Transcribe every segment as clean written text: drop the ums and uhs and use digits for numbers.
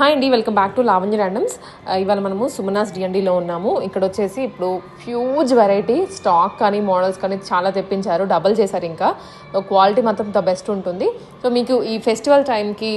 Hi అండి, welcome back to Lavanya randoms. ఇవాళ మనము సుమనాస్ డిఎన్డీలో ఉన్నాము. ఇక్కడ వచ్చేసి ఇప్పుడు హ్యూజ్ వెరైటీ స్టాక్ కానీ మోడల్స్ కానీ చాలా తెప్పించారు, డబల్ చేశారు. ఇంకా క్వాలిటీ మాత్రం ద బెస్ట్ ఉంటుంది. సో మీకు ఈ ఫెస్టివల్ టైంకి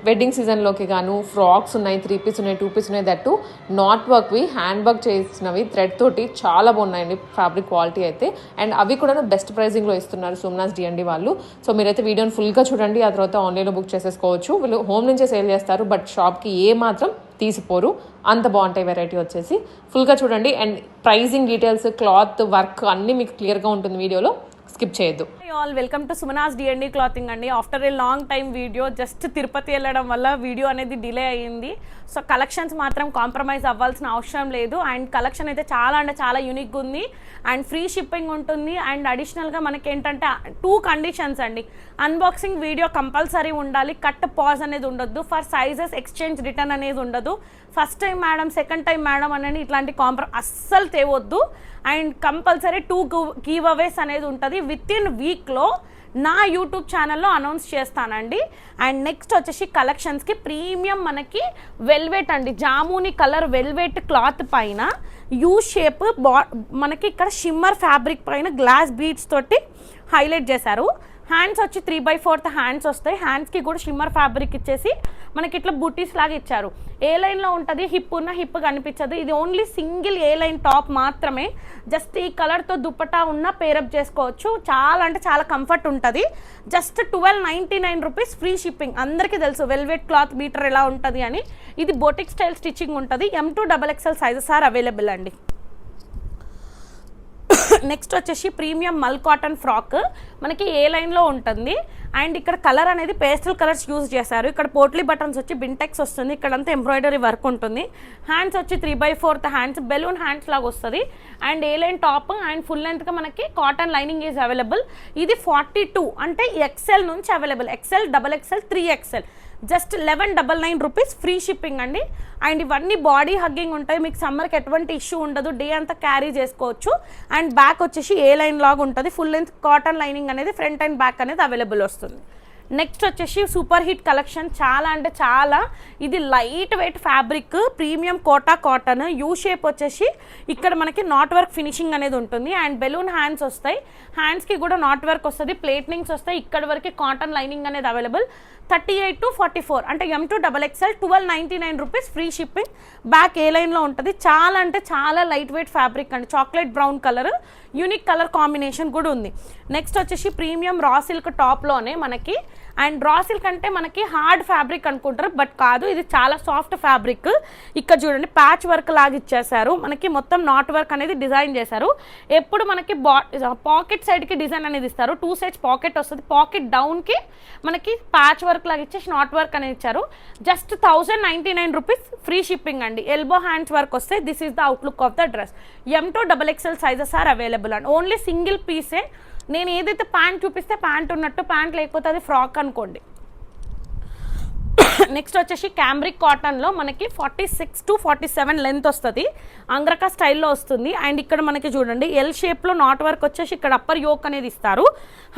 వెడ్డింగ్ సీజన్లోకి గాను ఫ్రాక్స్ ఉన్నాయి, 3 పీస్ ఉన్నాయి, 2 పీస్ ఉన్నాయి. దట్టు నాట్ వర్క్వి, హ్యాండ్ వర్క్ చేసినవి, థ్రెడ్ తోటి చాలా బాగున్నాయండి ఫ్యాబ్రిక్ క్వాలిటీ అయితే. అండ్ అవి కూడా బెస్ట్ ప్రైజింగ్లో ఇస్తున్నారు సుమనాస్ డిఎన్డీ వాళ్ళు. సో మీరైతే వీడియోని ఫుల్గా చూడండి, ఆ తర్వాత ఆన్లైన్లో బుక్ చేసేసుకోవచ్చు. వీళ్ళు హోమ్ నుంచే సేల్ చేస్తారు, బట్ షాప్కి ఏ మాత్రం తీసిపోరు, అంత బాగుంటాయి. వెరైటీ వచ్చేసి ఫుల్గా చూడండి. And pricing details, cloth, work అన్నీ మీకు క్లియర్గా ఉంటుంది వీడియోలో, స్కిప్ చేయొద్దు. All welcome to Sumanas DND clothing అండి. After a long time video, just Tirupati వెళ్ళడం వల్ల వీడియో అనేది డిలే అయ్యింది. సో కలెక్షన్స్ మాత్రం కాంప్రమైజ్ అవ్వాల్సిన అవసరం లేదు. అండ్ కలెక్షన్ అయితే చాలా అంటే చాలా యూనిక్గా ఉంది. అండ్ ఫ్రీ షిప్పింగ్ ఉంటుంది. అండ్ అడిషనల్గా మనకి ఏంటంటే 2 కండిషన్స్ అండి. అన్బాక్సింగ్ వీడియో కంపల్సరీ ఉండాలి, కట్ పాజ్ అనేది ఉండొద్దు, ఫర్ సైజెస్ ఎక్స్చేంజ్ రిటర్న్ అనేది ఉండదు. First time madam, second time madam అనేది ఇట్లాంటి అస్సలు తేవద్దు. అండ్ కంపల్సరీ 2 గివ్ అవేస్ అనేది ఉంటుంది. విత్ ఇన్ వీక్లో నా యూట్యూబ్ ఛానల్లో అనౌన్స్ చేస్తానండి. అండ్ నెక్స్ట్ వచ్చేసి కలెక్షన్స్కి ప్రీమియం మనకి వెల్వెట్ అండి, జాముని కలర్ వెల్వెట్ క్లాత్ పైన యూ షేప్ మనకి ఇక్కడ షిమ్మర్ ఫ్యాబ్రిక్ పైన గ్లాస్ బీడ్స్ తోటి హైలైట్ చేశారు. హ్యాండ్స్ వచ్చి 3/4 హ్యాండ్స్ వస్తాయి. హ్యాండ్స్కి కూడా షిమ్మర్ ఫ్యాబ్రిక్ ఇచ్చేసి మనకి ఇట్లా బుటీస్ లాగా ఇచ్చారు. ఏ లైన్లో ఉంటుంది, హిప్ ఉన్న హిప్ కనిపించదు. ఇది ఓన్లీ సింగిల్ ఏ లైన్ టాప్ మాత్రమే. జస్ట్ ఈ కలర్తో దుప్పటా ఉన్న పేరప్ చేసుకోవచ్చు. చాలా అంటే చాలా కంఫర్ట్ ఉంటుంది. Just 1299 rupees free shipping. అందరికీ తెలుసు వెల్వెట్ క్లాత్ మీటర్ ఎలా ఉంటుంది అని. ఇది బొటిక్ స్టైల్ స్టిచ్చింగ్ ఉంటుంది. M2XXL సైజెస్ ఆర్ అవైలబుల్ అండి. నెక్స్ట్ వచ్చేసి ప్రీమియం మల్ కాటన్ ఫ్రాక్ మనకి ఏ లైన్లో ఉంటుంది. అండ్ ఇక్కడ కలర్ అనేది పేస్టల్ కలర్స్ యూజ్ చేశారు. ఇక్కడ పోట్లీ బటన్స్ వచ్చి బింటెక్స్ వస్తుంది. ఇక్కడంతా ఎంబ్రాయిడరీ వర్క్ ఉంటుంది. హ్యాండ్స్ వచ్చి 3/4 హ్యాండ్స్, బెలూన్ హ్యాండ్స్ లాగా వస్తుంది. And A line top and full లెంత్గా మనకి కాటన్ లైనింగ్ ఈజ్ అవైలబుల్. ఇది 42 అంటే XL నుంచి available, XL, XXL, 3XL. Just 1199 rupees free shipping అండి. అండ్ ఇవన్నీ బాడీ హగ్గింగ్ ఉంటాయి, మీకు సమ్మర్కి ఎటువంటి ఇష్యూ ఉండదు, డే అంతా క్యారీ చేసుకోవచ్చు. అండ్ బ్యాక్ వచ్చేసి ఏ లైన్ లాగా ఉంటుంది. ఫుల్ లెంత్ కాటన్ లైనింగ్ అనేది ఫ్రంట్ అండ్ బ్యాక్ అనేది అవైలబుల్ వస్తుంది. నెక్స్ట్ వచ్చేసి సూపర్ హిట్ కలెక్షన్, చాలా అంటే చాలా. ఇది light weight fabric, premium Kota cotton. U shape వచ్చేసి ఇక్కడ మనకి నాట్ వర్క్ ఫినిషింగ్ అనేది ఉంటుంది. అండ్ బెలూన్ హ్యాండ్స్ వస్తాయి. హ్యాండ్స్కి కూడా నాట్ వర్క్ వస్తుంది, ప్లేట్నింగ్స్ వస్తాయి. ఇక్కడ వరకు కాటన్ లైనింగ్ అనేది అవైలబుల్. 38 to 44 అంటే M2XXL 1299 rupees free shipping. Back A లైన్లో ఉంటుంది. చాలా అంటే చాలా లైట్ వెయిట్ ఫ్యాబ్రిక్ అండి. Chocolate brown colour, unique colour combination కూడా ఉంది. నెక్స్ట్ వచ్చేసి ప్రీమియం రా సిల్క్ టాప్లోనే మనకి. అండ్ రా సిల్క్ అంటే మనకి హార్డ్ ఫ్యాబ్రిక్ అనుకుంటారు, బట్ కాదు, ఇది చాలా సాఫ్ట్ ఫ్యాబ్రిక్. ఇక్కడ చూడండి ప్యాచ్ వర్క్ లాగా ఇచ్చేసారు. మనకి మొత్తం నాట్ వర్క్ అనేది డిజైన్ చేశారు. ఎప్పుడు మనకి పాకెట్ సైడ్కి డిజైన్ అనేది ఇస్తారు. 2 సైడ్స్ పాకెట్ వస్తుంది. పాకెట్ డౌన్కి మనకి ప్యాచ్ వర్క్ లాగా ఇచ్చేసి నాట్ వర్క్ అనేది ఇచ్చారు. జస్ట్ 1099 రూపీస్ ఫ్రీ షిప్పింగ్ అండి. ఎల్బో హ్యాండ్స్ వర్క్ వస్తే this is the outlook of the dress. M2XXL sizes are available and only single పీసే. నేను ఏదైతే ప్యాంట్ చూపిస్తే ప్యాంట్ ఉన్నట్టు, ప్యాంట్ లేకపోతే అది ఫ్రాక్ అనుకోండి. నెక్స్ట్ వచ్చేసి క్యాంబ్రిక్ కాటన్లో మనకి 46 to 47 లెంత్ వస్తుంది. అంగ్రకా స్టైల్లో వస్తుంది. అండ్ ఇక్కడ మనకి చూడండి ఎల్ షేప్లో నాట్ వర్క్ వచ్చేసి ఇక్కడ అప్పర్ యోక్ అనేది ఇస్తారు.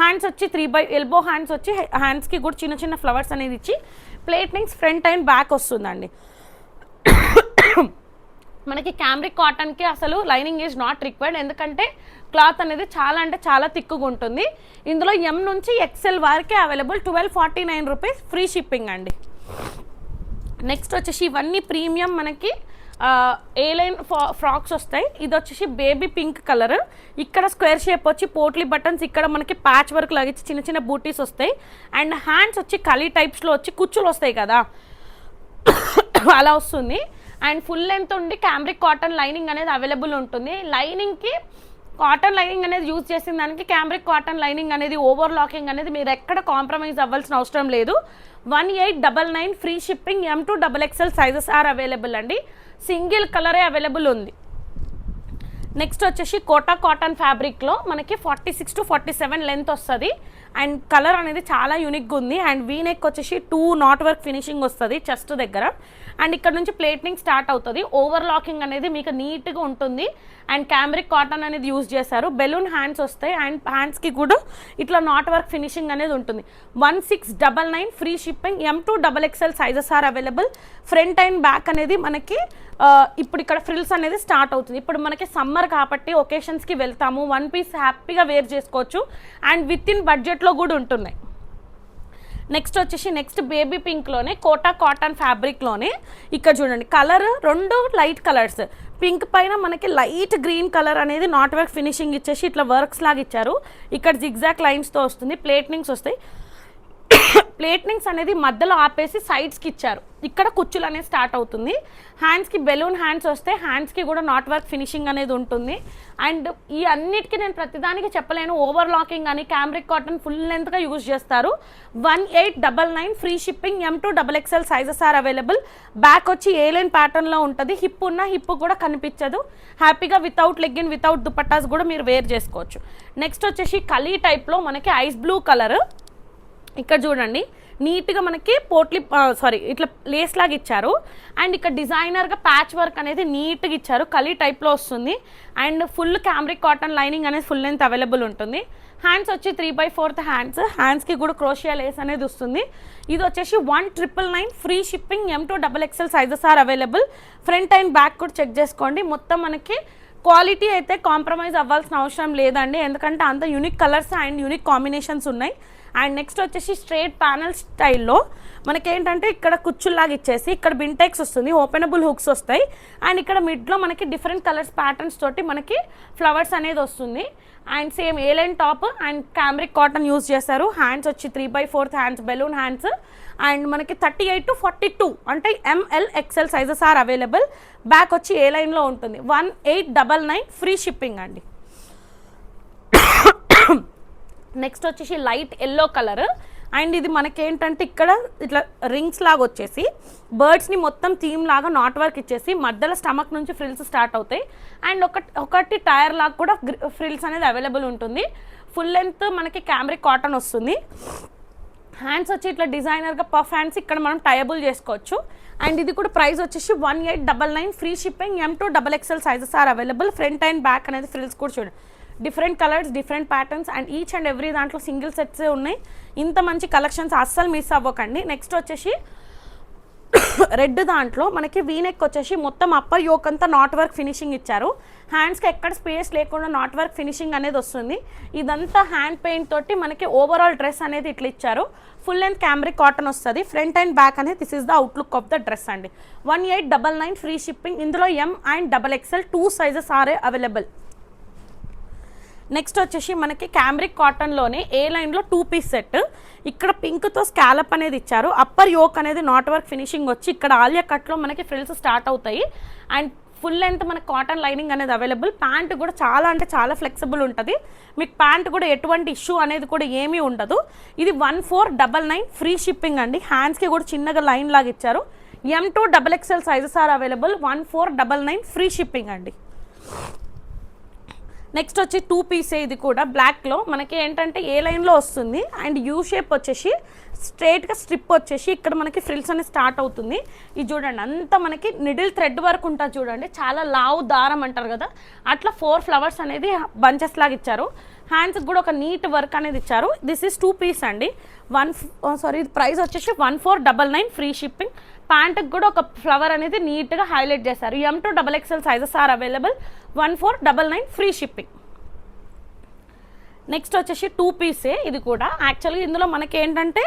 హ్యాండ్స్ వచ్చి 3 ఎల్బో హ్యాండ్స్ వచ్చి హ్యాండ్స్కి కూడా చిన్న చిన్న ఫ్లవర్స్ అనేది ఇచ్చి ప్లేట్నింగ్స్ ఫ్రంట్ అండ్ బ్యాక్ వస్తుందండి. మనకి క్యాంబ్రిక్ కాటన్కి అసలు లైనింగ్ ఈజ్ నాట్ రిక్వైర్డ్, ఎందుకంటే క్లాత్ అనేది చాలా అంటే చాలా థిక్గా ఉంటుంది. ఇందులో M నుంచి XL వరకే అవైలబుల్. 1249 రూపీస్ ఫ్రీ షిప్పింగ్ అండి. నెక్స్ట్ వచ్చేసి ఇవన్నీ ప్రీమియం మనకి ఏ లైన్ ఫ్రాక్స్ వస్తాయి. ఇది వచ్చేసి బేబీ పింక్ కలర్. ఇక్కడ స్క్వేర్ షేప్ వచ్చి పోట్లీ బటన్స్, ఇక్కడ మనకి ప్యాచ్ వర్క్ లాగా చిన్న చిన్న బూటీస్ వస్తాయి. అండ్ హ్యాండ్స్ వచ్చి కలీ టైప్స్లో వచ్చి కుచ్చులు వస్తాయి కదా, అలా వస్తుంది. అండ్ ఫుల్ లెంత్ ఉండి క్యాంబ్రిక్ కాటన్ లైనింగ్ అనేది అవైలబుల్ ఉంటుంది. లైనింగ్కి కాటన్ లైనింగ్ అనేది యూజ్ చేసిన దానికి క్యాంబ్రిక్ కాటన్ లైనింగ్ అనేది ఓవర్ లాకింగ్ అనేది మీరు ఎక్కడ కాంప్రమైజ్ అవ్వాల్సిన అవసరం లేదు. 1899 free shipping. M2XXL sizes are available అండి. సింగిల్ కలరే అవైలబుల్ ఉంది. నెక్స్ట్ వచ్చేసి కోటా కాటన్ ఫ్యాబ్రిక్లో మనకి 46 to 47 లెంత్ వస్తుంది. అండ్ కలర్ అనేది చాలా యూనిక్గా ఉంది. అండ్ వీ నెక్ వచ్చేసి 2 నాట్ వర్క్ ఫినిషింగ్ వస్తుంది చెస్ట్ దగ్గర. అండ్ ఇక్కడ నుంచి ప్లేట్నింగ్ స్టార్ట్ అవుతుంది. ఓవర్ లాకింగ్ అనేది మీకు నీట్గా ఉంటుంది. అండ్ క్యామ్రిక్ కాటన్ అనేది యూజ్ చేశారు. బెలూన్ హ్యాండ్స్ వస్తాయి అండ్ హ్యాండ్స్కి కూడా ఇట్లా నాట్ వర్క్ ఫినిషింగ్ అనేది ఉంటుంది. 1699 free shipping. M2 XXL sizes are available. Front and back అనేది మనకి ఇప్పుడు ఇక్కడ ఫ్రిల్స్ అనేది స్టార్ట్ అవుతుంది. ఇప్పుడు మనకి సమ్మర్ కాబట్టి ఒకేషన్స్కి వెళ్తాము, వన్ పీస్ హ్యాపీగా వేర్ చేసుకోవచ్చు అండ్ విత్ ఇన్ బడ్జెట్లో కూడా ఉంటున్నాయి. నెక్స్ట్ వచ్చేసి నెక్స్ట్ బేబీ పింక్లోనే కోటా కాటన్ ఫ్యాబ్రిక్లోనే ఇక్కడ చూడండి కలర్ 2 లైట్ కలర్స్. పింక్ పైన మనకి లైట్ గ్రీన్ కలర్ అనేది నాట్ వర్క్ ఫినిషింగ్ ఇచ్చేసి ఇట్లా వర్క్స్ లాగా ఇచ్చారు. ఇక్కడ జిగ్జాక్ లైన్స్తో వస్తుంది. ప్లేట్నింగ్స్ వస్తాయి. ప్లేట్నింగ్స్ అనేది మధ్యలో ఆపేసి సైడ్స్కి ఇచ్చారు. ఇక్కడ కుచ్చులు అనేది స్టార్ట్ అవుతుంది. హ్యాండ్స్కి బెలూన్ హ్యాండ్స్ వస్తే హ్యాండ్స్కి కూడా నాట్ వర్క్ ఫినిషింగ్ అనేది ఉంటుంది. అండ్ ఈ అన్నిటికీ నేను ప్రతిదానికి చెప్పలేను. ఓవర్ లాకింగ్ అని క్యామ్రిక్ కాటన్ ఫుల్ లెంత్గా యూజ్ చేస్తారు. 1899 free shipping. M2 XXL sizes are available. Back వచ్చి ఏలైన్ ప్యాటర్న్లో ఉంటుంది. హిప్ ఉన్న హిప్ కూడా కనిపించదు. హ్యాపీగా వితౌట్ లెగ్గిన్ వితౌట్ దుపట్టాస్ కూడా మీరు వేర్ చేసుకోవచ్చు. నెక్స్ట్ వచ్చేసి కలీ టైప్లో మనకి ఐస్ బ్లూ కలర్. ఇక్కడ చూడండి నీట్గా మనకి ఇట్లా లేస్ లాగా ఇచ్చారు. అండ్ ఇక్కడ డిజైనర్గా ప్యాచ్ వర్క్ అనేది నీట్గా ఇచ్చారు. కలీ టైప్లో వస్తుంది. And full cambric cotton lining అనేది ఫుల్ లెంత్ అవైలబుల్ ఉంటుంది. హ్యాండ్స్ వచ్చి 3/4 హ్యాండ్స్. హ్యాండ్స్కి కూడా క్రోషియా లేస్ అనేది వస్తుంది. ఇది వచ్చేసి 1999 free shipping. M2 XXL sizes are available. Front and back కూడా చెక్ చేసుకోండి. మొత్తం మనకి క్వాలిటీ అయితే కాంప్రమైజ్ అవ్వాల్సిన అవసరం లేదండి, ఎందుకంటే అంత unique colours and unique combinations ఉన్నాయి. అండ్ నెక్స్ట్ వచ్చేసి స్ట్రేట్ ప్యానల్ స్టైల్లో మనకేంటంటే ఇక్కడ కుచ్చుల్లాగా ఇచ్చేసి ఇక్కడ బింటెక్స్ వస్తుంది, ఓపెనబుల్ హుక్స్ వస్తాయి. అండ్ ఇక్కడ మిడ్లో మనకి డిఫరెంట్ కలర్స్ ప్యాటర్న్స్ తోటి మనకి ఫ్లవర్స్ అనేది వస్తుంది. And same A-line top and cambric cotton use చేశారు. హ్యాండ్స్ వచ్చి 3/4 హ్యాండ్స్, బెలూన్ హ్యాండ్స్. అండ్ మనకి 38 to 42 అంటే ML XL sizes are available. Back వచ్చి ఏ లైన్లో ఉంటుంది. 1899 ఫ్రీ షిప్పింగ్ అండి. నెక్స్ట్ వచ్చేసి లైట్ ఎల్లో కలర్. అండ్ ఇది మనకేంటంటే ఇక్కడ ఇట్లా రింగ్స్ లాగా వచ్చేసి బర్డ్స్ని మొత్తం థీమ్ లాగా నాట్ వర్క్ ఇచ్చేసి మధ్యలో స్టమక్ నుంచి ఫ్రిల్స్ స్టార్ట్ అవుతాయి. అండ్ ఒకటి టైర్ లాగా కూడా ఫ్రిల్స్ అనేది అవైలబుల్ ఉంటుంది. ఫుల్ లెంత్ మనకి క్యామ్రిక్ కాటన్ వస్తుంది. హ్యాండ్స్ వచ్చి ఇట్లా డిజైనర్గా పఫ్ హ్యాండ్స్ ఇక్కడ మనం టైబుల్ చేసుకోవచ్చు. అండ్ ఇది కూడా ప్రైస్ వచ్చేసి 1899 free shipping. M2 XXL sizes are available. Front and back అనేది ఫ్రిల్స్ కూడా చూడండి, different colours, different patterns and each and every దాంట్లో సింగిల్ సెట్సే ఉన్నాయి. ఇంత మంచి కలెక్షన్స్ అస్సలు మిస్ అవ్వకండి. నెక్స్ట్ వచ్చేసి రెడ్ దాంట్లో మనకి వీనెక్ వచ్చేసి మొత్తం అప్పర్ యోక్ అంతా నాట్ వర్క్ ఫినిషింగ్ ఇచ్చారు. హ్యాండ్స్కి ఎక్కడ స్పేస్ లేకుండా నాట్ వర్క్ ఫినిషింగ్ అనేది వస్తుంది. ఇదంతా హ్యాండ్ పెయింట్ తోటి మనకి ఓవరాల్ డ్రెస్ అనేది ఇట్లా ఇచ్చారు. ఫుల్ లెంత్ క్యామ్రిక్ కాటన్ వస్తుంది. ఫ్రంట్ అండ్ బ్యాక్ అనేది this is the outlook of the dress అండి. 1899 ఫ్రీ షిప్పింగ్. ఇందులో M and XXL 2 sizes are available. Next వచ్చేసి మనకి క్యామ్రిక్ కాటన్లోనే ఏ లైన్లో 2 పీస్ సెట్. ఇక్కడ పింక్తో స్కాలప్ అనేది ఇచ్చారు. అప్పర్ యోక్ అనేది నాట్ వర్క్ ఫినిషింగ్ వచ్చి ఇక్కడ ఆలియా కట్లో మనకి ఫ్రిల్స్ స్టార్ట్ అవుతాయి. అండ్ ఫుల్ లెంత్ మనకి కాటన్ లైనింగ్ అనేది అవైలబుల్. ప్యాంట్ కూడా చాలా అంటే చాలా ఫ్లెక్సిబుల్ ఉంటుంది. మీకు ప్యాంట్ కూడా ఎటువంటి ఇష్యూ అనేది కూడా ఏమీ ఉండదు. ఇది 1499 ఫ్రీ షిప్పింగ్ అండి. హ్యాండ్స్కి కూడా చిన్నగా లైన్ లాగా ఇచ్చారు. M2 XXL sizes are available. 1499 free shipping అండి. నెక్స్ట్ వచ్చి 2 పీసే. ఇది కూడా బ్లాక్లో మనకి ఏంటంటే ఏ లైన్లో వస్తుంది. అండ్ యూ షేప్ వచ్చేసి స్ట్రైట్గా స్ట్రిప్ వచ్చేసి ఇక్కడ మనకి ఫ్రిల్స్ అనేది స్టార్ట్ అవుతుంది. ఇది చూడండి అంతా మనకి నిడిల్ థ్రెడ్ వర్క్ ఉంటుంది చూడండి, చాలా లావు దారం అంటారు కదా, అట్లా 4 ఫ్లవర్స్ అనేది బంచెస్ లాగా ఇచ్చారు. హ్యాండ్స్కి కూడా ఒక నీట్ వర్క్ అనేది ఇచ్చారు. దిస్ ఈస్ 2 పీస్ అండి. ఇది ప్రైస్ వచ్చేసి 1499 ఫ్రీ షిప్పింగ్. ప్యాంట్కి కూడా ఒక ఫ్లవర్ అనేది నీట్గా హైలైట్ చేశారు. M2 XXL sizes are available. 1499 free shipping. Next వచ్చేసి 2 పీసే. ఇది కూడా యాక్చువల్గా ఇందులో మనకి ఏంటంటే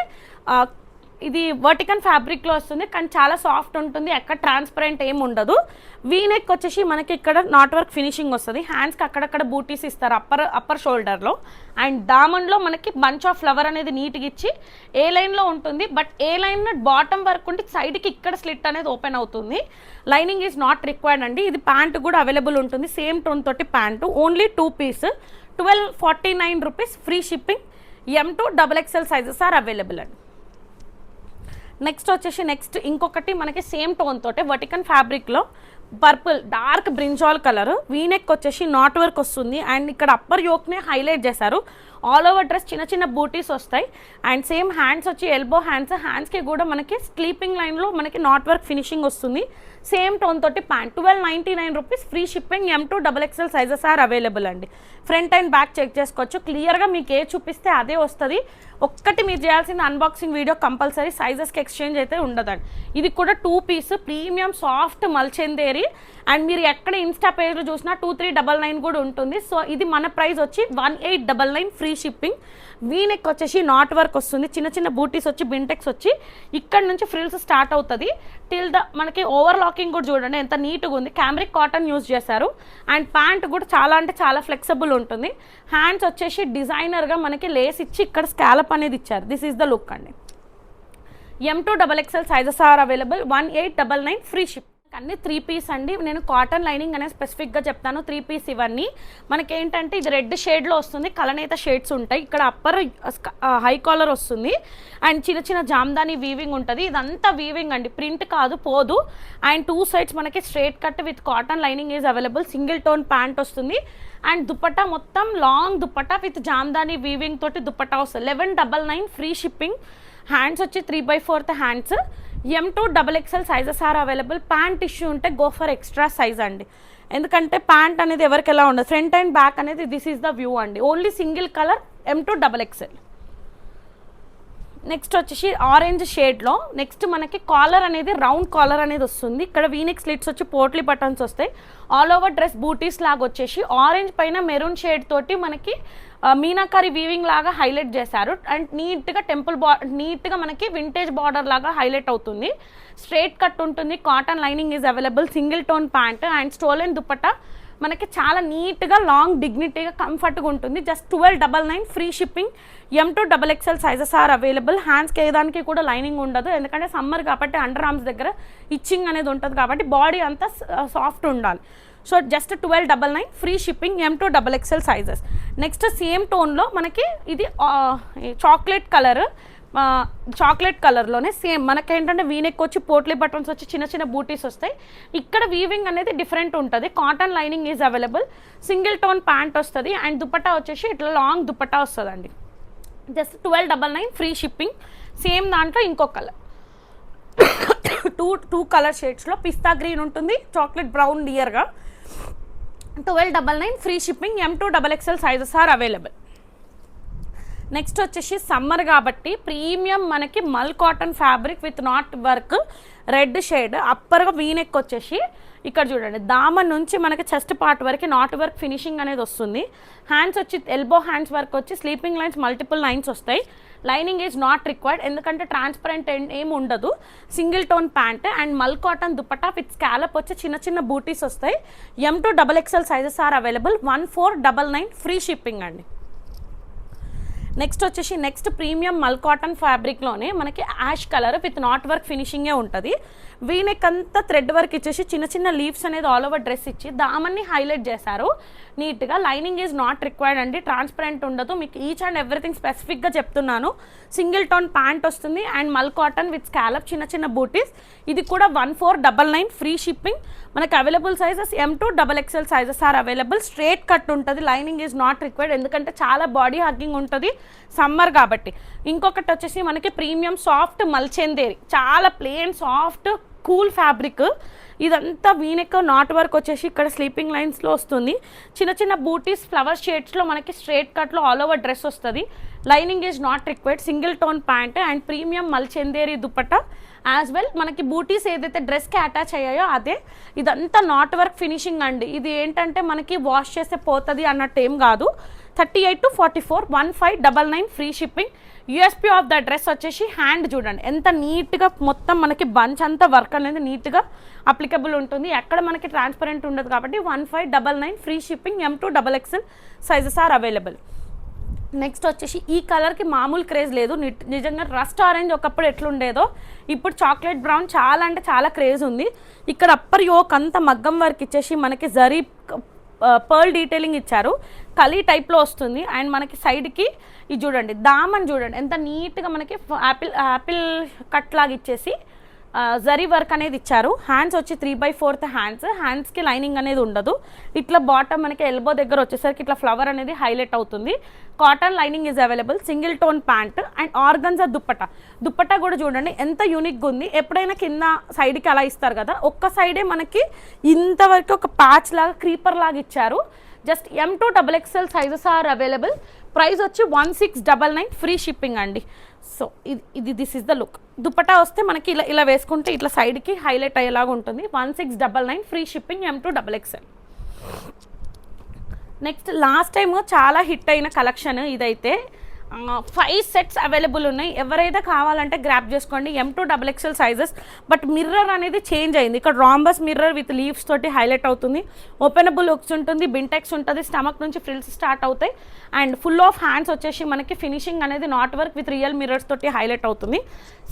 ఇది వర్టికన్ ఫ్యాబ్రిక్లో వస్తుంది, కానీ చాలా సాఫ్ట్ ఉంటుంది, ఎక్కడ ట్రాన్స్పరెంట్ ఏమి ఉండదు. వీనెక్ వచ్చేసి మనకి ఇక్కడ నాట్ వర్క్ ఫినిషింగ్ వస్తుంది. హ్యాండ్స్కి అక్కడక్కడ బూటీస్ ఇస్తారు అప్పర్ షోల్డర్లో. అండ్ దామన్లో మనకి బంచ్ ఆఫ్ ఫ్లవర్ అనేది నీట్గా ఇచ్చి ఏ లైన్లో ఉంటుంది. బట్ ఏ లైన్ బాటమ్ వరకు ఉంటే సైడ్కి ఇక్కడ స్లిట్ అనేది ఓపెన్ అవుతుంది. లైనింగ్ ఈజ్ నాట్ రిక్వైర్డ్ అండి. ఇది ప్యాంట్ కూడా అవైలబుల్ ఉంటుంది. సేమ్ టోన్ తోటి pant. Only 2 piece. 1249 rupees free shipping. M2 XXL sizes are available అండి. నెక్స్ట్ వచ్చేసి ఇంకొకటి మనకి సేమ్ టోన్ తోటే వర్టికన్ ఫ్యాబ్రిక్లో purple dark brinjal colour. V neck వచ్చేసి నాట్ వర్క్ వస్తుంది. అండ్ ఇక్కడ అప్పర్ యోక్నే హైలైట్ చేశారు. ఆల్ ఓవర్ డ్రెస్ చిన్న చిన్న బూటీస్ వస్తాయి. అండ్ సేమ్ హ్యాండ్స్ వచ్చి ఎల్బో హ్యాండ్స్కి కూడా మనకి స్లీపింగ్ లైన్లో మనకి నాట్ వర్క్ ఫినిషింగ్ వస్తుంది. సేమ్ టోన్ తోటి pant 1299 rupees, free shipping. M2 XXL sizes are available అండి. ఫ్రంట్ అండ్ బ్యాక్ చెక్ చేసుకోవచ్చు. క్లియర్గా మీకు ఏ చూపిస్తే అదే వస్తుంది. ఒక్కటి మీరు చేయాల్సిన అన్బాక్సింగ్ వీడియో కంపల్సరీ, సైజెస్కి ఎక్స్చేంజ్ అయితే ఉండదండి. ఇది కూడా 2 పీస్ ప్రీమియం సాఫ్ట్ మల్చెందేరి. అండ్ మీరు ఎక్కడ ఇన్స్టా పేజ్లో చూసినా 2399 కూడా ఉంటుంది. సో ఇది మన ప్రైస్ వచ్చి 1899, ఫ్రీ షిప్పింగ్. వీనెక్ వచ్చేసి నాట్ వర్క్ వస్తుంది, చిన్న చిన్న బూటీస్ వచ్చి బింటెక్స్ వచ్చి ఇక్కడ నుంచి ఫ్రిల్స్ స్టార్ట్ అవుతుంది టిల్ ద మనకి ఓవర్ లాకింగ్ కూడా చూడండి ఎంత నీట్గా ఉంది. క్యామ్రిక్ కాటన్ యూజ్ చేశారు. అండ్ ప్యాంట్ కూడా చాలా అంటే చాలా ఫ్లెక్సిబుల్ ఉంటుంది. హ్యాండ్స్ వచ్చేసి డిజైనర్గా మనకి లేస్ ఇచ్చి ఇక్కడ స్కాలప్ అనేది ఇచ్చారు. దిస్ ఈస్ ద లుక్ అండి. M2 XXL sizes are available, 1899, free ship. అన్ని 3 పీస్ అండి. నేను కాటన్ లైనింగ్ అనేది స్పెసిఫిక్గా చెప్తాను. 3 పీస్ ఇవన్నీ మనకేంటంటే ఇది రెడ్ షేడ్లో వస్తుంది, కలనేత షేడ్స్ ఉంటాయి. ఇక్కడ అప్పర్ హై కాలర్ వస్తుంది అండ్ చిన్న చిన్న జామ్దాని వీవింగ్ ఉంటుంది. ఇదంతా వీవింగ్ అండి, ప్రింట్ కాదు, పోదు. అండ్ 2 సైడ్స్ మనకి straight cut with cotton lining is available. Single tone pant వస్తుంది అండ్ దుపట్టా మొత్తం long dupatta with Jamdani weaving తోటి దుపట్టా వస్తుంది. 1199, ఫ్రీ షిప్పింగ్. హ్యాండ్స్ వచ్చి 3/4 hands. M2 XXL sizes are available. Pant issue ఉంటే గో ఫర్ ఎక్స్ట్రా సైజ్ అండి, ఎందుకంటే pant అనేది ఎవరికి ఎలా ఉండదు. ఫ్రంట్ అండ్ బ్యాక్ అనేది దిస్ ఈస్ ద వ్యూ అండి. Only single colour M2 XXL. Next వచ్చేసి ఆరెంజ్ షేడ్లో నెక్స్ట్ మనకి కాలర్ అనేది రౌండ్ కాలర్ అనేది వస్తుంది. ఇక్కడ వీనెక్ స్లిట్స్ వచ్చి పోట్లీ బటన్స్ వస్తాయి. ఆల్ ఓవర్ డ్రెస్ బూటీస్ లాగా వచ్చేసి ఆరెంజ్ పైన మెరూన్ షేడ్ తోటి మనకి మీనాకారి వీవింగ్ లాగా హైలైట్ చేశారు. అండ్ నీట్గా నీట్గా మనకి వింటేజ్ బార్డర్ లాగా హైలైట్ అవుతుంది. స్ట్రైట్ కట్ ఉంటుంది, cotton lining is available. Single tone pant and stolen dupatta మనకి చాలా నీట్గా లాంగ్ డిగ్నిటీగా కంఫర్ట్గా ఉంటుంది. Just 1299, free shipping. M2 XXL sizes are available. హ్యాండ్స్కి ఏదానికి కూడా లైనింగ్ ఉండదు, ఎందుకంటే సమ్మర్ కాబట్టి అండర్ ఆర్మ్స్ దగ్గర ఇచ్చింగ్ అనేది ఉంటుంది కాబట్టి బాడీ అంతా సాఫ్ట్ ఉండాలి. So just 1299, free shipping. M2 XXL sizes. Next same టోన్లో మనకి ఇది చాక్లెట్ కలర్లోనే సేమ్ మనకేంటంటే వీనెక్ వచ్చి పోట్లీ బటన్స్ వచ్చి చిన్న చిన్న బూటీస్ వస్తాయి. ఇక్కడ వీవింగ్ అనేది డిఫరెంట్ ఉంటుంది. Cotton lining is available. Single tone pant వస్తుంది అండ్ దుపట్టా వచ్చేసి ఇట్లా లాంగ్ దుపట్టా వస్తుందండి. Just 1299, free shipping. సేమ్ దాంట్లో ఇంకో కలర్ టూ కలర్ షేడ్స్లో పిస్తా గ్రీన్ ఉంటుంది, చాక్లెట్ బ్రౌన్ డియర్గా. 1299, free shipping. M2 XXL sizes are available. Next వచ్చేసి సమ్మర్ కాబట్టి ప్రీమియం మనకి mul cotton fabric with knot work red shade. అప్పర్గా వీనెక్ వచ్చేసి ఇక్కడ చూడండి దామన్ నుంచి మనకి చెస్ట్ పార్ట్ వరకు నాట్ వర్క్ ఫినిషింగ్ అనేది వస్తుంది. హ్యాండ్స్ వచ్చి ఎల్బో హ్యాండ్స్ వర్క్ వచ్చి స్లీపింగ్ లైన్స్ మల్టిపుల్ లైన్స్ వస్తాయి. లైనింగ్ ఈజ్ నాట్ రిక్వైర్డ్, ఎందుకంటే ట్రాన్స్పరెంట్ ఏమి ఉండదు. Single tone pant and mul cotton dupatta with scallop వచ్చి చిన్న చిన్న బూటీస్ వస్తాయి. M2 XXL sizes are available. 1499, free shipping అండి. నెక్స్ట్ వచ్చేసి నెక్స్ట్ ప్రీమియం మల్ కాటన్ ఫ్యాబ్రిక్లోనే మనకి ash colour with knot work ఫినిషింగే ఉంటుంది. వీనెక్ అంతా థ్రెడ్ వర్క్ ఇచ్చేసి చిన్న చిన్న లీవ్స్ అనేది ఆల్ ఓవర్ డ్రెస్ ఇచ్చి దామన్ని హైలైట్ చేశారు నీట్గా. లైనింగ్ ఈజ్ నాట్ రిక్వైర్డ్ అండి, ట్రాన్స్పరెంట్ ఉండదు. మీకు ఈచ్ అండ్ ఎవ్రీథింగ్ స్పెసిఫిక్గా చెప్తున్నాను. సింగిల్ టోన్ ప్యాంట్ వస్తుంది and mul cotton with scallop చిన్న చిన్న బూటీస్. ఇది కూడా 1499, ఫ్రీ షిప్పింగ్. మనకి available sizes M2 XXL sizes are available. Straight cut ఉంటుంది, లైనింగ్ ఈజ్ నాట్ రిక్వైర్డ్, ఎందుకంటే చాలా బాడీ హగ్గింగ్ ఉంటుంది సమ్మర్ కాబట్టి. ఇంకొకటి వచ్చేసి మనకి ప్రీమియం సాఫ్ట్ మల్చెందేరి, చాలా ప్లెయిన్ సాఫ్ట్ కూల్ ఫ్యాబ్రిక్. ఇదంతా వీనెక్ నాట్ వర్క్ వచ్చేసి ఇక్కడ స్లీపింగ్ లైన్స్లో వస్తుంది. చిన్న చిన్న బూటీస్ ఫ్లవర్ షేడ్స్లో మనకి స్ట్రేట్ కట్లో ఆల్ ఓవర్ డ్రెస్ వస్తుంది. Lining is not required. Single tone pant and premium మల్చెందేరి dupatta as well. మనకి బూటీస్ ఏదైతే డ్రెస్కి అటాచ్ అయ్యాయో అదే. ఇదంతా నాట్ వర్క్ ఫినిషింగ్ అండి. ఇది ఏంటంటే మనకి వాష్ చేస్తే పోతుంది అన్నట్టు ఏం కాదు. 38 to 44, 1599, free shipping. USP of the dress వచ్చేసి హ్యాండ్ చూడండి ఎంత నీట్గా మొత్తం మనకి బంచ్ అంతా వర్క్ అనేది నీట్గా అప్లికబుల్ ఉంటుంది. ఎక్కడ మనకి ట్రాన్స్పరెంట్ ఉండదు కాబట్టి 1599, free shipping. M2 XXL sizes are available. Next వచ్చేసి ఈ కలర్కి మామూలు క్రేజ్ లేదు. నిజంగా రస్ట్ ఆరెంజ్ ఒకప్పుడు ఎట్లుండేదో ఇప్పుడు చాక్లెట్ బ్రౌన్ చాలా అంటే చాలా క్రేజ్ ఉంది. ఇక్కడ అప్పర్ యోక్ అంతా మగ్గం వర్క్ ఇచ్చేసి మనకి జరీ పర్ల్ డీటెయిలింగ్ ఇచ్చారు. కలీ టైప్లో వస్తుంది అండ్ మనకి సైడ్కి ఇది చూడండి దామన్ చూడండి ఎంత నీట్గా మనకి యాపిల్ కట్ లాగా ఇచ్చేసి జరీ వర్క్ అనేది ఇచ్చారు. హ్యాండ్స్ వచ్చి 3/4 హ్యాండ్స్కి లైనింగ్ అనేది ఉండదు. ఇట్లా బాటమ్ మనకి ఎల్బో దగ్గర వచ్చేసరికి ఇట్లా ఫ్లవర్ అనేది హైలైట్ అవుతుంది. Cotton lining is available. Single tone pant and organza dupatta కూడా చూడండి ఎంత యూనిక్గా ఉంది. ఎప్పుడైనా కింద సైడ్కి అలా ఇస్తారు కదా, ఒక్క సైడే మనకి ఇంతవరకు ఒక ప్యాచ్ లాగా క్రీపర్ లాగా ఇచ్చారు. Just M2XXL sizes are available. Price వచ్చి 1699 ఫ్రీ షిప్పింగ్ అండి. సో ఇది this is the look. Dupatta వస్తే మనకి ఇలా వేసుకుంటే ఇట్లా సైడ్కి హైలైట్ అయ్యేలాగా ఉంటుంది. 1699 free shipping M2XXL. Next last time చాలా హిట్ అయిన కలెక్షన్ ఇదైతే. 5 సెట్స్ అవైలబుల్ ఉన్నాయి. ఎవరైతే కావాలంటే గ్రాప్ చేసుకోండి. M2XXL sizes. బట్ మిర్రర్ అనేది చేంజ్ అయింది. ఇక్కడ రాంబస్ మిర్రర్ విత్ లీవ్స్ తోటి హైలైట్ అవుతుంది. ఓపెనబుల్ హుక్స్ ఉంటుంది, బింటెక్స్ ఉంటుంది, స్టమక్ నుంచి ఫ్రిల్స్ స్టార్ట్ అవుతాయి. అండ్ ఫుల్ ఆఫ్ హ్యాండ్స్ వచ్చేసి మనకి ఫినిషింగ్ అనేది knot work with real mirrors తోటి హైలైట్ అవుతుంది.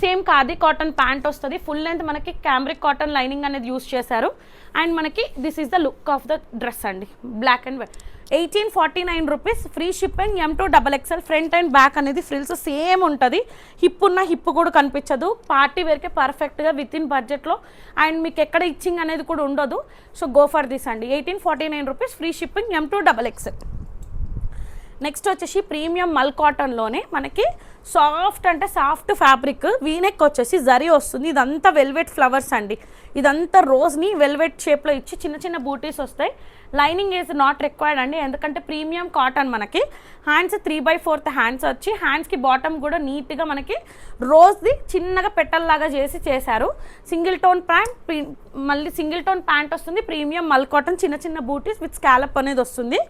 సేమ్ ఖాదీ కాటన్ ప్యాంట్ వస్తుంది. ఫుల్ లెంత్ మనకి క్యాంబ్రిక్ కాటన్ లైనింగ్ అనేది యూస్ చేశారు. అండ్ మనకి this is the look of the dress అండి. Black and white. 1849 rupees free shipping M2XXL. Front and back అనేది frills same ఉంటుంది. హిప్ ఉన్న హిప్ కూడా కనిపించదు. పార్టీ వేర్కే పర్ఫెక్ట్గా విత్ ఇన్ బడ్జెట్లో. అండ్ మీకు ఎక్కడ ఇచ్చింగ్ అనేది కూడా ఉండదు. సో గో ఫర్ దిస్ అండి. 1849 rupees free shipping M2XXL. Next వచ్చేసి ప్రీమియం మల్ కాటన్లోనే మనకి సాఫ్ట్ అంటే సాఫ్ట్ ఫ్యాబ్రిక్. వీనెక్ వచ్చేసి జరీ వస్తుంది. ఇదంతా వెల్వెట్ ఫ్లవర్స్ అండి. ఇదంతా రోజ్ని వెల్వెట్ షేప్లో ఇచ్చి చిన్న చిన్న బూటీస్ వస్తాయి. లైనింగ్ ఈజ్ నాట్ రిక్వైర్డ్ అండి, ఎందుకంటే ప్రీమియం కాటన్. మనకి హ్యాండ్స్ 3/4 హ్యాండ్స్ వచ్చి హ్యాండ్స్కి బాటమ్ కూడా నీట్గా మనకి రోజ్ది చిన్నగా పెట్టల్లాగా చేశారు. సింగిల్ టోన్ ప్యాంట్, మళ్ళీ సింగిల్ టోన్ ప్యాంట్ వస్తుంది. ప్రీమియం మల్ కాటన్, చిన్న చిన్న బూటీస్ విత్ స్కాలప్ అనేది వస్తుంది.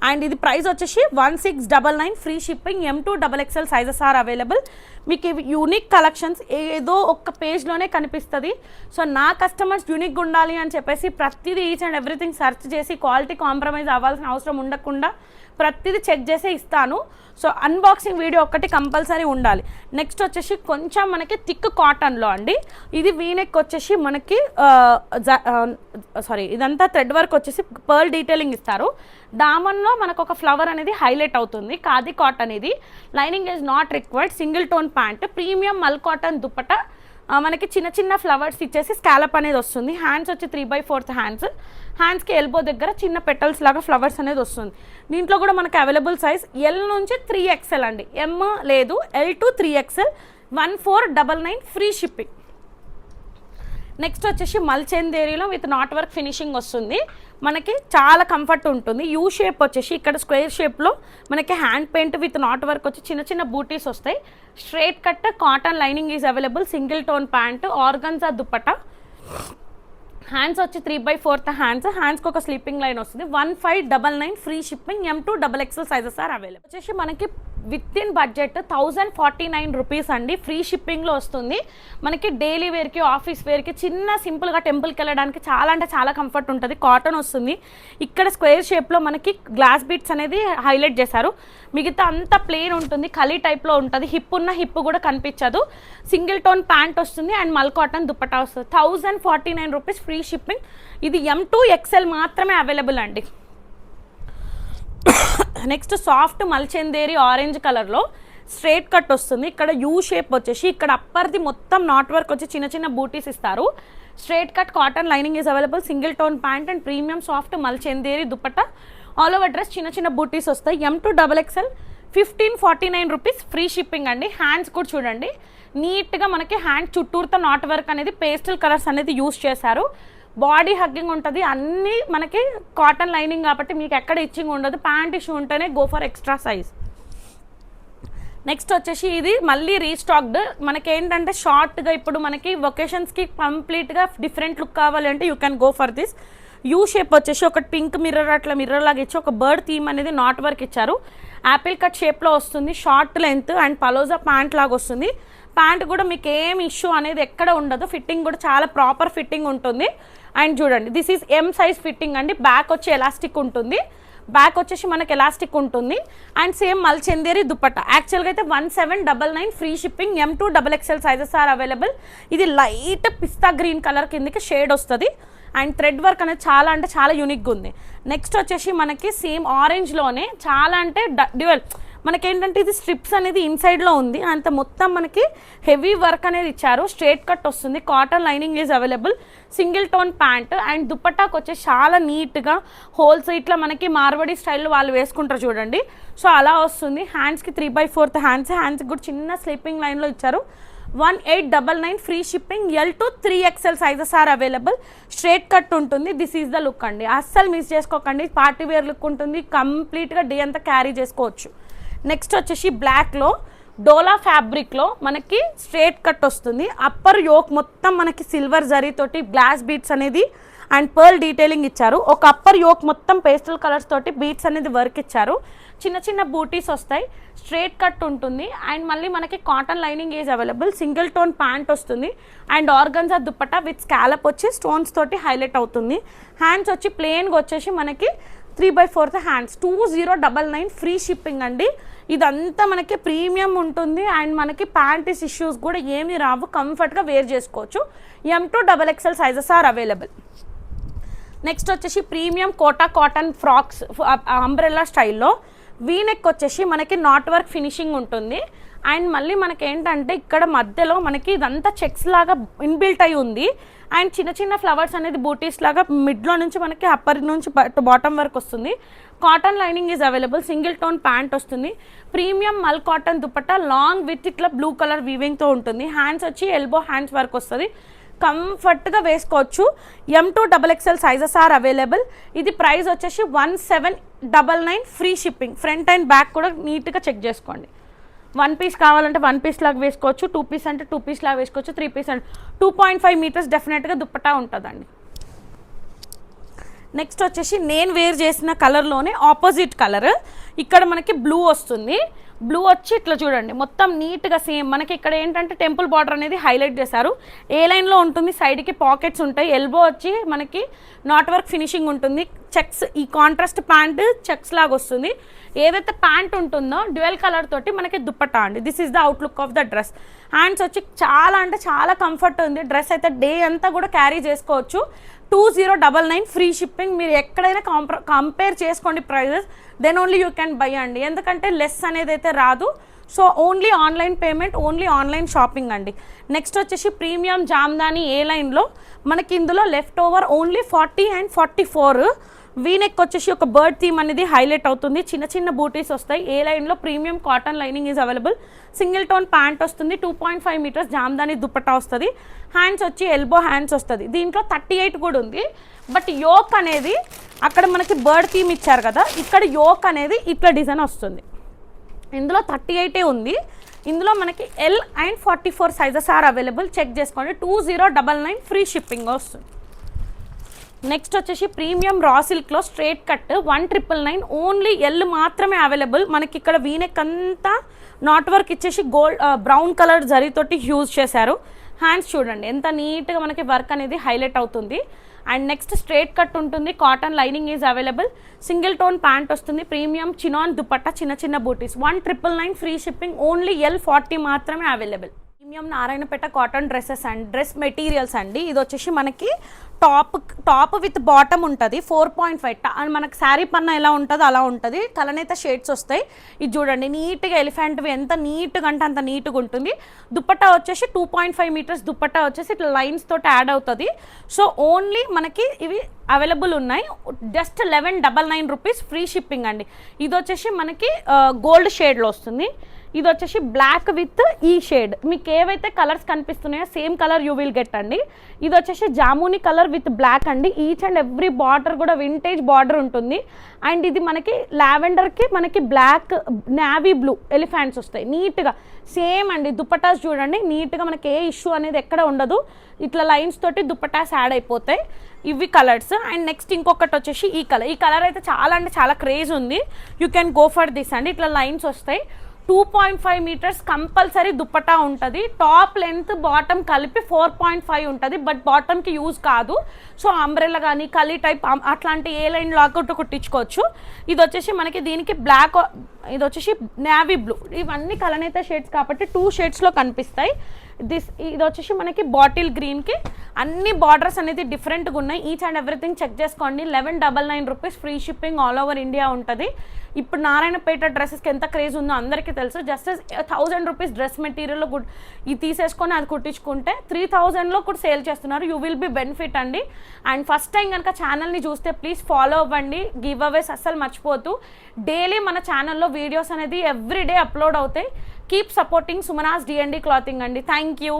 అండ్ ఇది ప్రైస్ వచ్చేసి 1699 free shipping. M2XXL sizes are available. మీకు ఇవి యూనిక్ కలెక్షన్స్ ఏదో ఒక్క పేజ్లోనే కనిపిస్తుంది. సో నా కస్టమర్స్ యూనిక్గా ఉండాలి అని చెప్పేసి ప్రతిదీ ఈచ్ అండ్ ఎవ్రీథింగ్ సెర్చ్ చేసి క్వాలిటీ కాంప్రమైజ్ అవ్వాల్సిన అవసరం ఉండకుండా ప్రతిదీ చెక్ చేసే ఇస్తాను. సో అన్బాక్సింగ్ వీడియో ఒక్కటి కంపల్సరీ ఉండాలి. నెక్స్ట్ వచ్చేసి కొంచెం మనకి థిక్ కాటన్లో అండి. ఇది వీనెక్ వచ్చేసి మనకి ఇదంతా థ్రెడ్ వర్క్ వచ్చేసి పర్ల్ డీటెయిలింగ్ ఇస్తారు. దామన్లో మనకు ఒక ఫ్లవర్ అనేది హైలైట్ అవుతుంది. ఖాదీ కాటన్ ఇది. Lining is not required. Single tone pant, premium mul cotton dupatta. మనకి చిన్న చిన్న ఫ్లవర్స్ ఇచ్చేసి స్కాలప్ అనేది వస్తుంది. హ్యాండ్స్ వచ్చి 3/4 హ్యాండ్స్కి ఎల్బో దగ్గర చిన్న పెటల్స్ లాగా ఫ్లవర్స్ అనేది వస్తుంది. దీంట్లో కూడా మనకి అవైలబుల్ సైజ్ L నుంచి 3XL అండి. M లేదు, L to 3XL. 1499 free shipping. Next వచ్చేసి మల్చెందేరీలో విత్ నాట్ వర్క్ ఫినిషింగ్ వస్తుంది. మనకి చాలా కంఫర్ట్ ఉంటుంది. యూ షేప్ వచ్చేసి ఇక్కడ స్క్వేర్ షేప్లో మనకి hand paint with knot work వచ్చి చిన్న చిన్న బూటీస్ వస్తాయి. Straight cut cotton lining is available. Single tone pant, organza dupatta. Hands వచ్చి 3/4 హ్యాండ్స్కి ఒక స్లీపింగ్ లైన్ వస్తుంది. 1599 free shipping. M2XXL sizes are available. వచ్చేసి మనకి విత్ ఇన్ బడ్జెట్ 1049 రూపీస్ అండి. ఫ్రీ షిప్పింగ్లో వస్తుంది. మనకి డైలీ వేర్కి, ఆఫీస్ వేర్కి, చిన్న సింపుల్గా టెంపుల్కి వెళ్ళడానికి చాలా అంటే చాలా కంఫర్ట్ ఉంటుంది. కాటన్ వస్తుంది. ఇక్కడ స్క్వేర్ షేప్లో మనకి గ్లాస్ బీట్స్ అనేది హైలైట్ చేశారు. మిగతా అంతా ప్లెయిన్ ఉంటుంది, కలీ టైప్లో ఉంటుంది. హిప్ ఉన్న హిప్ కూడా కనిపించదు. సింగిల్ టోన్ ప్యాంట్ వస్తుంది అండ్ మల్ కాటన్ దుపట్టా వస్తుంది. 1049 రూపీస్ ఫ్రీ షిప్పింగ్. ఇది M2XL మాత్రమే అవైలబుల్ అండి. నెక్స్ట్ సాఫ్ట్ మల్చెందేరి ఆరెంజ్ కలర్లో స్ట్రైట్ కట్ వస్తుంది. ఇక్కడ యూ షేప్ వచ్చేసి ఇక్కడ అప్పర్ది మొత్తం నాట్ వర్క్ వచ్చి చిన్న చిన్న బూటీస్ ఇస్తారు. Straight cut cotton lining is available. Single tone pant and premium soft మల్చెందేరి dupatta. All over dress చిన్న చిన్న బూటీస్ వస్తాయి. M2XXL 1549 రూపీస్ ఫ్రీ షిప్పింగ్ అండి. హ్యాండ్స్ కూడా చూడండి నీట్గా మనకి హ్యాండ్ చుట్టూరుతో నాట్ వర్క్ అనేది పేస్టల్ కలర్స్ అనేది యూస్ చేశారు. బాడీ హగ్గింగ్ ఉంటుంది. అన్నీ మనకి కాటన్ లైనింగ్ కాబట్టి మీకు ఎక్కడ ఇచ్చింగ్ ఉండదు. ప్యాంట్ ఇష్యూ ఉంటేనే go for extra size. Next వచ్చేసి ఇది మళ్ళీ రీస్టాక్డ్. మనకి ఏంటంటే షార్ట్గా ఇప్పుడు మనకి వొకేషన్స్కి కంప్లీట్గా డిఫరెంట్ లుక్ కావాలి అంటే you can go for this. You shape వచ్చేసి ఒక పింక్ మిర్రర్ అట్లా మిర్రర్ లాగా ఇచ్చి ఒక బర్డ్ థీమ్ అనేది నాట్ వర్క్ ఇచ్చారు. యాపిల్ కట్ షేప్లో వస్తుంది. షార్ట్ లెంత్ అండ్ పలోజా ప్యాంట్ లాగా వస్తుంది. ప్యాంట్ కూడా మీకు ఏం ఇష్యూ అనేది ఎక్కడ ఉండదు. ఫిట్టింగ్ కూడా చాలా ప్రాపర్ ఫిట్టింగ్ ఉంటుంది. అండ్ చూడండి this is M size fitting అండి. బ్యాక్ వచ్చి ఎలాస్టిక్ ఉంటుంది. బ్యాక్ వచ్చేసి మనకి ఎలాస్టిక్ ఉంటుంది. అండ్ సేమ్ మల్చెందేరి దుపట్టా. యాక్చువల్గా అయితే 1799 free shipping. M2XXL sizes are available. ఇది లైట్ పిస్తా గ్రీన్ కలర్ కిందకి షేడ్ వస్తుంది. అండ్ థ్రెడ్ వర్క్ అనేది చాలా అంటే చాలా యూనిక్గా ఉంది. నెక్స్ట్ వచ్చేసి మనకి సేమ్ ఆరెంజ్లోనే చాలా అంటే డ్యూయల్ మనకేంటంటే ఇది స్ట్రిప్స్ అనేది ఇన్సైడ్లో ఉంది, అంత మొత్తం మనకి హెవీ వర్క్ అనేది ఇచ్చారు. స్ట్రేట్ కట్ వస్తుంది, cotton lining is available, single tone pant. And దుపట్టాకు వచ్చేసి చాలా నీట్గా హోల్స్ ఇట్లా మనకి మార్వడి స్టైల్లో వాళ్ళు వేసుకుంటారు చూడండి. సో అలా వస్తుంది. హ్యాండ్స్కి 3/4 హ్యాండ్స్కి కూడా చిన్న స్లీపింగ్ లైన్లో ఇచ్చారు. 1899 free shipping. L to 3XL sizes are available. Straight cut ఉంటుంది. దిస్ ఈజ్ ద లుక్ అండి, అస్సలు మిస్ చేసుకోకండి. పార్టీ వేర్ లుక్ ఉంటుంది, కంప్లీట్గా డే అంతా క్యారీ చేసుకోవచ్చు. నెక్స్ట్ వచ్చేసి బ్లాక్లో డోలా ఫ్యాబ్రిక్లో మనకి స్ట్రేట్ కట్ వస్తుంది. అప్పర్ యోక్ మొత్తం మనకి సిల్వర్ జరీతోటి గ్లాస్ బీట్స్ అనేది అండ్ పర్ల్ డీటెయిలింగ్ ఇచ్చారు. ఒక అప్పర్ యోక్ మొత్తం పేస్టల్ కలర్స్ తోటి బీట్స్ అనేది వర్క్ ఇచ్చారు. చిన్న చిన్న బూటీస్ వస్తాయి, స్ట్రేట్ కట్ ఉంటుంది. అండ్ మళ్ళీ మనకి cotton lining is available, single tone pant వస్తుంది. And organza dupatta with scallop వచ్చి స్టోన్స్ తోటి హైలైట్ అవుతుంది. హ్యాండ్స్ వచ్చి ప్లెయిన్గా వచ్చేసి మనకి 3/4 హ్యాండ్స్. 2099 ఫ్రీ షిప్పింగ్ అండి. ఇదంతా మనకి ప్రీమియం ఉంటుంది అండ్ మనకి ప్యాంటీస్ ఇష్యూస్ కూడా ఏమీ రావు, కంఫర్ట్గా వేర్ చేసుకోవచ్చు. M to XXL sizes are available. Next వచ్చేసి premium Kota cotton frocks umbrella స్టైల్లో. వీనెక్ వచ్చేసి మనకి నాట్ వర్క్ ఫినిషింగ్ ఉంటుంది. అండ్ మళ్ళీ మనకి ఏంటంటే ఇక్కడ మధ్యలో మనకి ఇదంతా చెక్స్ లాగా ఇన్బిల్ట్ అయి ఉంది. అండ్ చిన్న చిన్న ఫ్లవర్స్ అనేది బూటీస్ లాగా మిడ్లో నుంచి మనకి అప్పర్ నుంచి బాటమ్ వరకు వస్తుంది. Cotton lining is available, single tone pant వస్తుంది. Premium mul cotton dupatta long with ఇట్లా బ్లూ కలర్ వీవింగ్తో ఉంటుంది. హ్యాండ్స్ వచ్చి ఎల్బో హ్యాండ్స్ వరకు వస్తుంది, కంఫర్ట్గా వేసుకోవచ్చు. M to XXL sizes are available. ఇది ప్రైస్ వచ్చేసి 1799 free shipping. Front and back కూడా నీట్గా చెక్ చేసుకోండి. 1 పీస్ కావాలంటే 1 పీస్ లాగా వేసుకోవచ్చు, 2 పీస్ అంటే 2 పీస్ లాగా వేసుకోవచ్చు, 3 పీస్ అంటే 2.5 మీటర్స్ డెఫినెట్గా దుపట్టా ఉంటుందండి. నెక్స్ట్ వచ్చేసి నేను వేర్ చేసిన కలర్లోనే ఆపోజిట్ కలర్. ఇక్కడ మనకి బ్లూ వస్తుంది. బ్లూ వచ్చి ఇట్లా చూడండి మొత్తం నీట్గా సేమ్ మనకి ఇక్కడ ఏంటంటే టెంపుల్ బార్డర్ అనేది హైలైట్ చేశారు. ఏ లైన్లో ఉంటుంది, సైడ్కి పాకెట్స్ ఉంటాయి. ఎల్బో వచ్చి మనకి నాట్ వర్క్ ఫినిషింగ్ ఉంటుంది. చెక్స్, ఈ కాంట్రాస్ట్ ప్యాంట్ చెక్స్ లాగా వస్తుంది. ఏదైతే ప్యాంట్ ఉంటుందో డ్యూయల్ కలర్ తోటి మనకి దుపట్టా అండి. This is the outlook of the dress. Hands వచ్చి చాలా అంటే చాలా కంఫర్ట్ ఉంది. డ్రెస్ అయితే డే అంతా కూడా క్యారీ చేసుకోవచ్చు. 2099 ఫ్రీ షిప్పింగ్. మీరు ఎక్కడైనా కంపేర్ చేసుకోండి prices, then only you can buy అండి. ఎందుకంటే లెస్ అనేది అయితే రాదు. So only online payment, only online shopping అండి. నెక్స్ట్ వచ్చేసి ప్రీమియం జామ్దాని ఏ లైన్లో మనకి ఇందులో left over only 40 and 44. V neck వచ్చేసి ఒక బర్డ్ థీమ్ అనేది హైలైట్ అవుతుంది. చిన్న చిన్న బూటీస్ వస్తాయి. ఏ లైన్లో premium cotton lining is available, single tone pant వస్తుంది. 2.5 మీటర్స్ జామ్దాని దుపట్టా వస్తుంది. హ్యాండ్స్ వచ్చి ఎల్బో హ్యాండ్స్ వస్తుంది. దీంట్లో 38 కూడా ఉంది. బట్ యోక్ అనేది అక్కడ మనకి బర్డ్ థీమ్ ఇచ్చారు కదా, ఇక్కడ యోక్ అనేది ఇట్లా డిజైన్ వస్తుంది. ఇందులో 38 ఉంది. ఇందులో మనకి L and 44 sizes are available. Check చేసుకోండి. 2099 ఫ్రీ షిప్పింగ్ వస్తుంది. నెక్స్ట్ వచ్చేసి ప్రీమియం రా సిల్క్లో స్ట్రేట్ కట్ 1999 ఓన్లీ L మాత్రమే అవైలబుల్. మనకి ఇక్కడ వీనెక్ అంతా నాట్ వర్క్ ఇచ్చేసి గోల్డ్ బ్రౌన్ కలర్ జరీతోటి యూజ్ చేశారు. హ్యాండ్స్ చూడండి ఎంత నీట్గా మనకి వర్క్ అనేది హైలైట్ అవుతుంది. అండ్ నెక్స్ట్ స్ట్రేట్ కట్ ఉంటుంది. Cotton lining is available, single tone pant వస్తుంది. ప్రీమియం చినాన్ దుపట్టా, చిన్న చిన్న బూటీస్. 1999 ఫ్రీ షిప్పింగ్. ఓన్లీ L40 మాత్రమే available. Premium Narayanpet cotton dresses and dress materials అండి. ఇది వచ్చేసి మనకి టాప్ విత్ బాటమ్ ఉంటుంది. 4.5 అండ్ మనకి శారీ పన్న ఎలా ఉంటుందో అలా ఉంటుంది. కలనేత షేడ్స్ వస్తాయి. ఇది చూడండి నీట్గా ఎలిఫెంట్వి ఎంత నీట్గా అంటే అంత నీట్గా ఉంటుంది. దుపట్టా వచ్చేసి 2.5 మీటర్స్ దుపట్టా వచ్చేసి ఇట్లా లైన్స్ తోటి యాడ్ అవుతుంది. సో ఓన్లీ మనకి ఇవి అవైలబుల్ ఉన్నాయి. జస్ట్ 1199 రూపీస్ ఫ్రీ షిప్పింగ్ అండి. ఇది వచ్చేసి మనకి గోల్డ్ షేడ్లో వస్తుంది. ఇది వచ్చేసి బ్లాక్ విత్ ఈ షేడ్. మీకు ఏవైతే కలర్స్ కనిపిస్తున్నాయో same colour you will get అండి. ఇది వచ్చేసి జామునీ కలర్ విత్ బ్లాక్ అండి. ఈచ్ అండ్ ఎవ్రీ బార్డర్ కూడా వింటేజ్ బార్డర్ ఉంటుంది. అండ్ ఇది మనకి లావెండర్కి మనకి బ్లాక్ నావీ బ్లూ ఎలిఫెంట్స్ వస్తాయి నీట్గా సేమ్ అండి. దుపట్టాస్ చూడండి నీట్గా మనకి ఏ ఇష్యూ అనేది ఎక్కడ ఉండదు. ఇట్లా లైన్స్ తోటి దుపట్టాస్ యాడ్ అయిపోతాయి. ఇవి కలర్స్. అండ్ నెక్స్ట్ ఇంకొకటి వచ్చేసి ఈ కలర్ అయితే చాలా అంటే చాలా క్రేజ్ ఉంది. You can go for this అండి. ఇట్లా లైన్స్ వస్తాయి. 2.5 మీటర్స్ కంపల్సరీ దుపట్టా ఉంటుంది. టాప్ లెంత్ బాటమ్ కలిపి 4.5 ఉంటుంది. బట్ బాటమ్కి యూజ్ కాదు. సో అంబ్రెల్లా కానీ కలీ టైప్ అట్లాంటి ఏ లైన్ లాగా కుట్టించుకోవచ్చు. ఇది వచ్చేసి మనకి దీనికి బ్లాక్ ఇది వచ్చేసి నేవీ బ్లూ, ఇవన్నీ కలనేత షేడ్స్ కాబట్టి 2 షేడ్స్లో కనిపిస్తాయి. ఇది వచ్చేసి మనకి బాటిల్ గ్రీన్కి అన్ని బార్డర్స్ అనేది డిఫరెంట్గా ఉన్నాయి. ఈచ్ అండ్ ఎవ్రీథింగ్ చెక్ చేసుకోండి. 1199 rupees, free shipping all over India ఉంటుంది. ఇప్పుడు నారాయణపేట డ్రెస్సెస్కి ఎంత క్రేజ్ ఉందో అందరికీ తెలుసు. జస్ట్ 1000 రూపీస్ డ్రెస్ మెటీరియల్లో ఇది తీసేసుకొని అది కుట్టించుకుంటే 3000లో కూడా సేల్ చేస్తున్నారు. యూ విల్ బి బెనిఫిట్ అండి. అండ్ ఫస్ట్ టైం కనుక ఛానల్ని చూస్తే ప్లీజ్ ఫాలో అవ్వండి. గివ్ అవేస్ అస్సలు మర్చిపోతూ. డైలీ మన ఛానల్లో వీడియోస్ అనేది ఎవ్రీడే అప్లోడ్ అవుతాయి. Keep supporting Sumanas D&D clothing అండి. Thank you.